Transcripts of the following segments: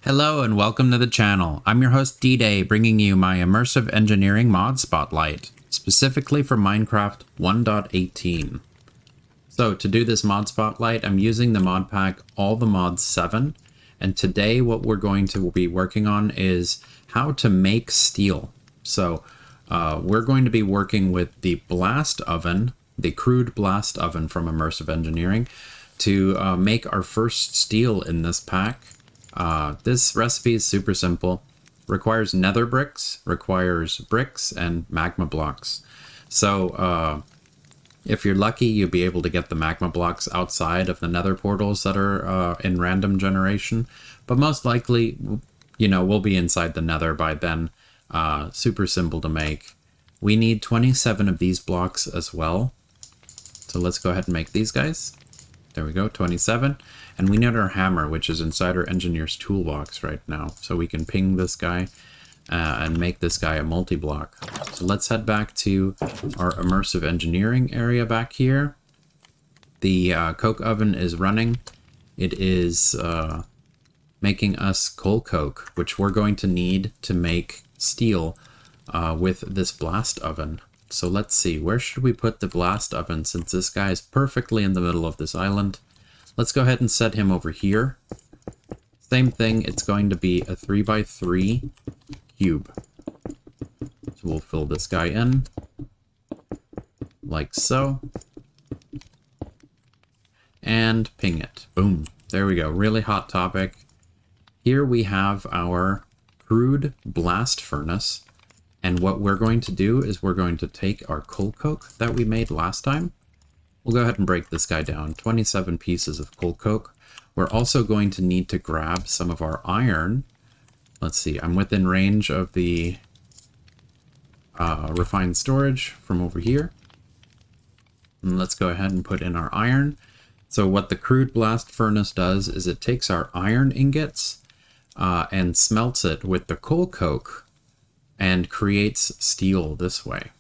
Hello and welcome to the channel. I'm your host D-Day, bringing you my immersive engineering mod spotlight, specifically for Minecraft 1.18. So to do this mod spotlight, I'm using the mod pack All the Mods 7, and today what we're going to be working on is how to make steel. So we're going to be working with the blast oven, the Crude blast oven from Immersive Engineering, to make our first steel in this pack. This recipe is super simple. Requires nether bricks, requires bricks, and magma blocks. So if you're lucky, you'll be able to get the magma blocks outside of the nether portals that are in random generation. But most likely, you know, we'll be inside the nether by then. Super simple to make. We need 27 of these blocks as well. So let's go ahead and make these guys. There we go, 27. And we need our hammer, which is inside our engineer's toolbox right now. So we can ping this guy and make this guy a multi-block. So let's head back to our immersive engineering area back here. The coke oven is running. It is making us coal coke, which we're going to need to make steel with this blast oven. So let's see, where should we put the blast oven since this guy is perfectly in the middle of this island? Let's go ahead and set him over here. Same thing, it's going to be a 3x3 cube. So we'll fill this guy in, like so. And ping it. Boom. There we go. Really hot topic. Here we have our Crude blast furnace. And what we're going to do is we're going to take our coal coke that we made last time. We'll go ahead and break this guy down. 27 pieces of coal coke. We're also going to need to grab some of our iron. Let's see, I'm within range of the refined storage from over here. And let's go ahead and put in our iron. So what the Crude blast furnace does is it takes our iron ingots and smelts it with the coal coke and creates steel this way.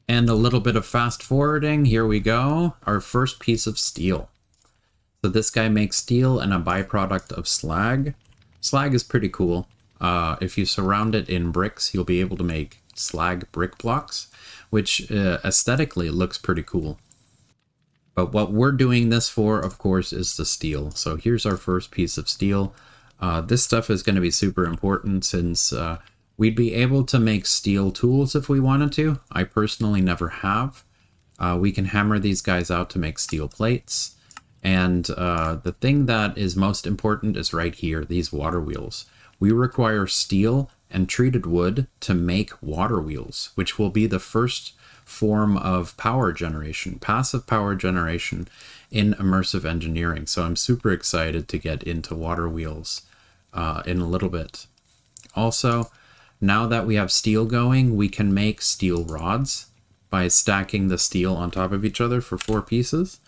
And a little bit of fast forwarding, here we go, our first piece of steel. So this guy makes steel and a byproduct of slag. Slag is pretty cool. If you surround it in bricks, you'll be able to make slag brick blocks, which aesthetically looks pretty cool. But what we're doing this for, of course, is the steel. So here's our first piece of steel. This stuff is going to be super important since we'd be able to make steel tools if we wanted to. I personally never have. We can hammer these guys out to make steel plates. And the thing that is most important is right here, these water wheels. We require steel and treated wood to make water wheels, which will be the first form of power generation, passive power generation in immersive engineering. So I'm super excited to get into water wheels in a little bit. Also, now that we have steel going, we can make steel rods by stacking the steel on top of each other for 4 pieces.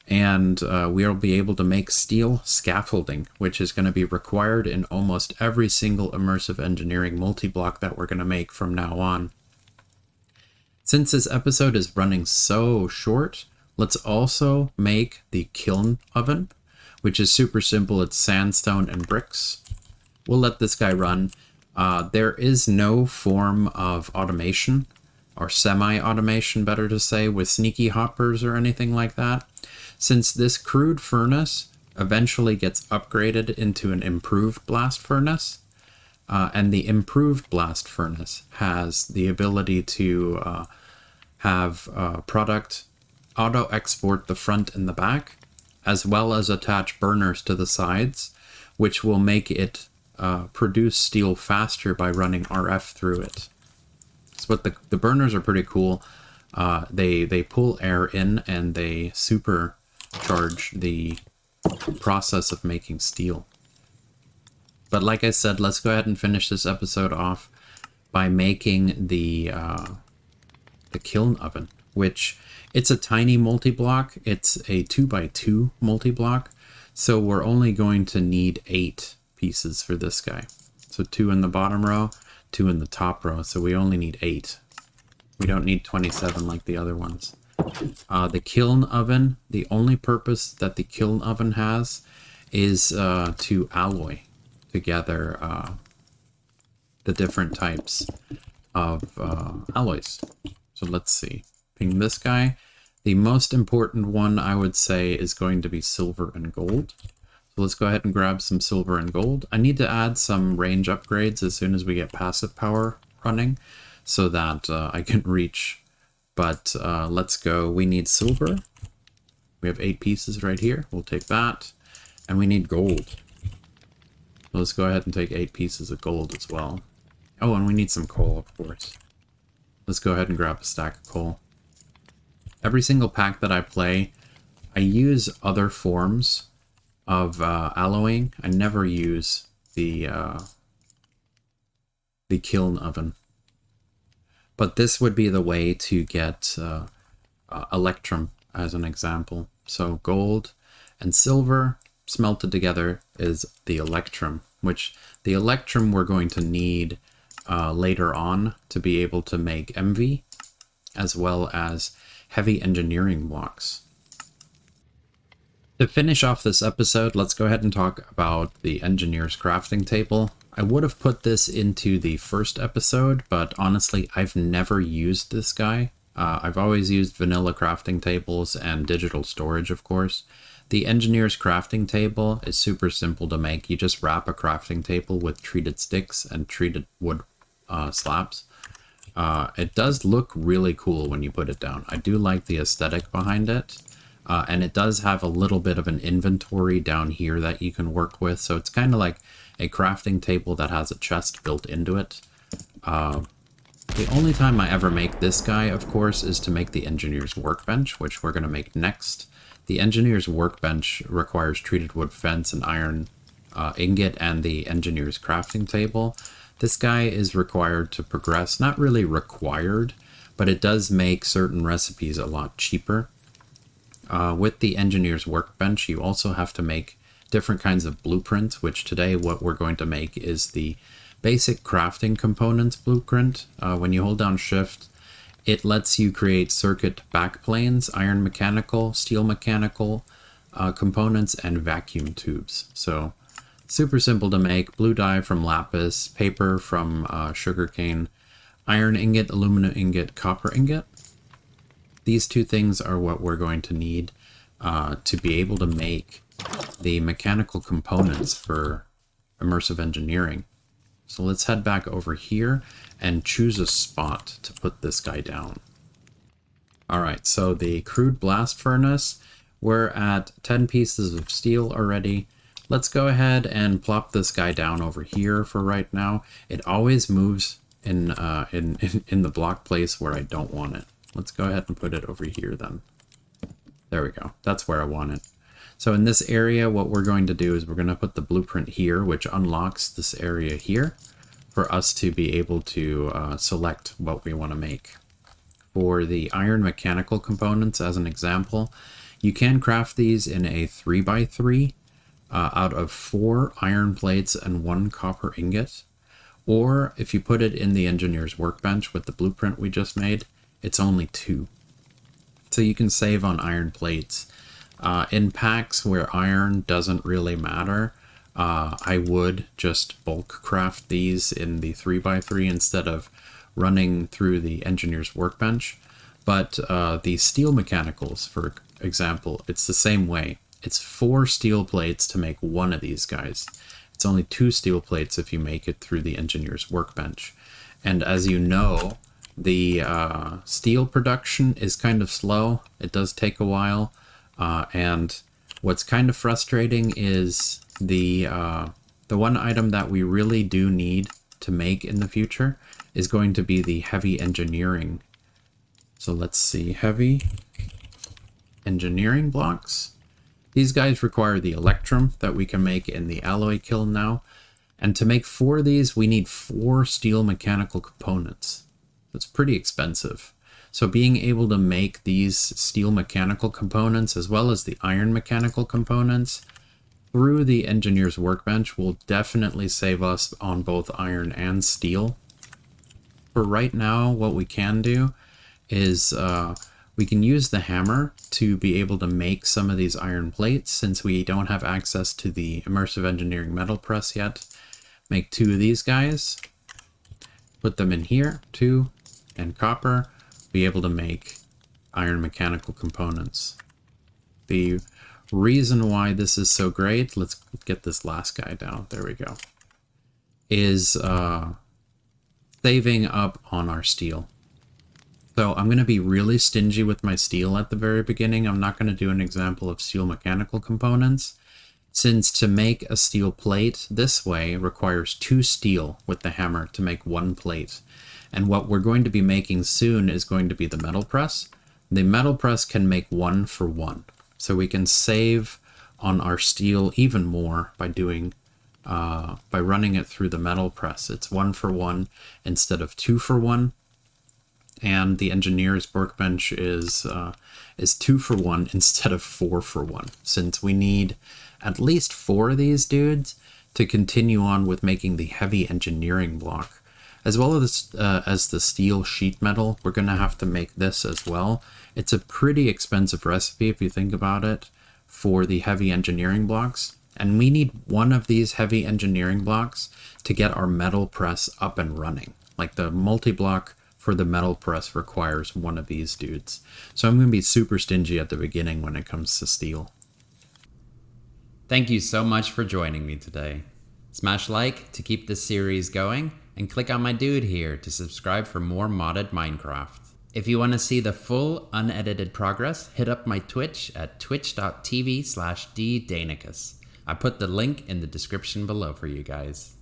And we'll be able to make steel scaffolding, which is going to be required in almost every single immersive engineering multi-block that we're going to make from now on. Since this episode is running so short, let's also make the kiln oven, which is super simple. It's sandstone and bricks. We'll let this guy run. There is no form of automation, or semi-automation, better to say, with sneaky hoppers or anything like that. Since this Crude furnace eventually gets upgraded into an improved blast furnace, and the improved blast furnace has the ability to have product auto-export the front and the back, as well as attach burners to the sides, which will make it produce steel faster by running RF through it. So what the burners are pretty cool. They pull air in and they supercharge the process of making steel. But like I said, let's go ahead and finish this episode off by making the kiln oven, which it's a tiny multi-block. It's a 2x2 multi-block. So we're only going to need 8 pieces for this guy. So 2 in the bottom row, 2 in the top row. So we only need 8. We don't need 27 like the other ones. The kiln oven, the only purpose that the kiln oven has is to alloy. together the different types of alloys. So let's see. Ping this guy. The most important one I would say is going to be silver and gold. So let's go ahead and grab some silver and gold. I need to add some range upgrades as soon as we get passive power running so that I can reach. But let's go. We need silver. We have 8 pieces right here. We'll take that. And we need gold. So let's go ahead and take 8 pieces of gold as well. Oh, and we need some coal, of course. Let's go ahead and grab a stack of coal. Every single pack that I play, I use other forms of alloying. I never use the kiln oven. But this would be the way to get electrum as an example. So gold and silver smelted together is the electrum, which the electrum we're going to need later on to be able to make MV, as well as heavy engineering blocks. To finish off this episode, let's go ahead and talk about the engineer's crafting table. I would have put this into the first episode, but honestly, I've never used this guy. I've always used vanilla crafting tables and digital storage, of course. The engineer's crafting table is super simple to make. You just wrap a crafting table with treated sticks and treated wood slabs. It does look really cool when you put it down. I do like the aesthetic behind it. And it does have a little bit of an inventory down here that you can work with. So it's kind of like a crafting table that has a chest built into it. The only time I ever make this guy, of course, is to make the engineer's workbench, which we're going to make next. The engineer's workbench requires treated wood fence and iron ingot and the engineer's crafting table. This guy is required to progress. Not really required, but it does make certain recipes a lot cheaper. With the engineer's workbench, you also have to make different kinds of blueprints, which today what we're going to make is the basic crafting components blueprint. When you hold down shift, it lets you create circuit backplanes, iron mechanical, steel mechanical components, and vacuum tubes. So super simple to make. Blue dye from lapis, paper from sugarcane, iron ingot, aluminum ingot, copper ingot. These two things are what we're going to need to be able to make the mechanical components for immersive engineering. So let's head back over here and choose a spot to put this guy down. All right, so the crude blast furnace, we're at 10 pieces of steel already. Let's go ahead and plop this guy down over here for right now. It always moves in the block place where I don't want it. Let's go ahead and put it over here then. There we go. That's where I want it. So in this area, what we're going to do is we're going to put the blueprint here, which unlocks this area here for us to be able to select what we want to make. For the iron mechanical components, as an example, you can craft these in a 3x3 out of 4 iron plates and 1 copper ingot. Or if you put it in the engineer's workbench with the blueprint we just made, it's only 2. So you can save on iron plates. In packs where iron doesn't really matter, I would just bulk craft these in the 3x3 instead of running through the engineer's workbench. But the steel mechanicals, for example, it's the same way. It's 4 steel plates to make one of these guys. It's only 2 steel plates if you make it through the engineer's workbench. And as you know, the steel production is kind of slow. It does take a while. And what's kind of frustrating is the one item that we really do need to make in the future is going to be the heavy engineering. So let's see, heavy engineering blocks. These guys require the electrum that we can make in the alloy kiln now. And to make 4 of these, we need 4 steel mechanical components. That's pretty expensive. So being able to make these steel mechanical components as well as the iron mechanical components through the engineer's workbench will definitely save us on both iron and steel. For right now, what we can do is We can use the hammer to be able to make some of these iron plates since we don't have access to the Immersive Engineering metal press yet. Make 2 of these guys, put them in here, 2, and copper, be able to make iron mechanical components. The reason why this is so great, let's get this last guy down, there we go, is saving up on our steel. So I'm going to be really stingy with my steel at the very beginning. I'm not going to do an example of steel mechanical components, since to make a steel plate this way requires 2 steel with the hammer to make 1 plate. And what we're going to be making soon is going to be the metal press. The metal press can make 1 for 1. So we can save on our steel even more by doing by running it through the metal press. It's 1 for 1 instead of 2 for 1. And the engineer's workbench is 2 for 1 instead of 4 for 1, since we need at least 4 of these dudes to continue on with making the heavy engineering block. As well as the steel sheet metal, we're going to have to make this as well. It's a pretty expensive recipe if you think about it for the heavy engineering blocks. And we need 1 of these heavy engineering blocks to get our metal press up and running. Like the multi-block for the metal press requires 1 of these dudes. So I'm going to be super stingy at the beginning when it comes to steel. Thank you so much for joining me today. Smash like to keep this series going, and click on my dude here to subscribe for more modded Minecraft. If you want to see the full unedited progress, hit up my Twitch at twitch.tv/ddainicus. I put the link in the description below for you guys.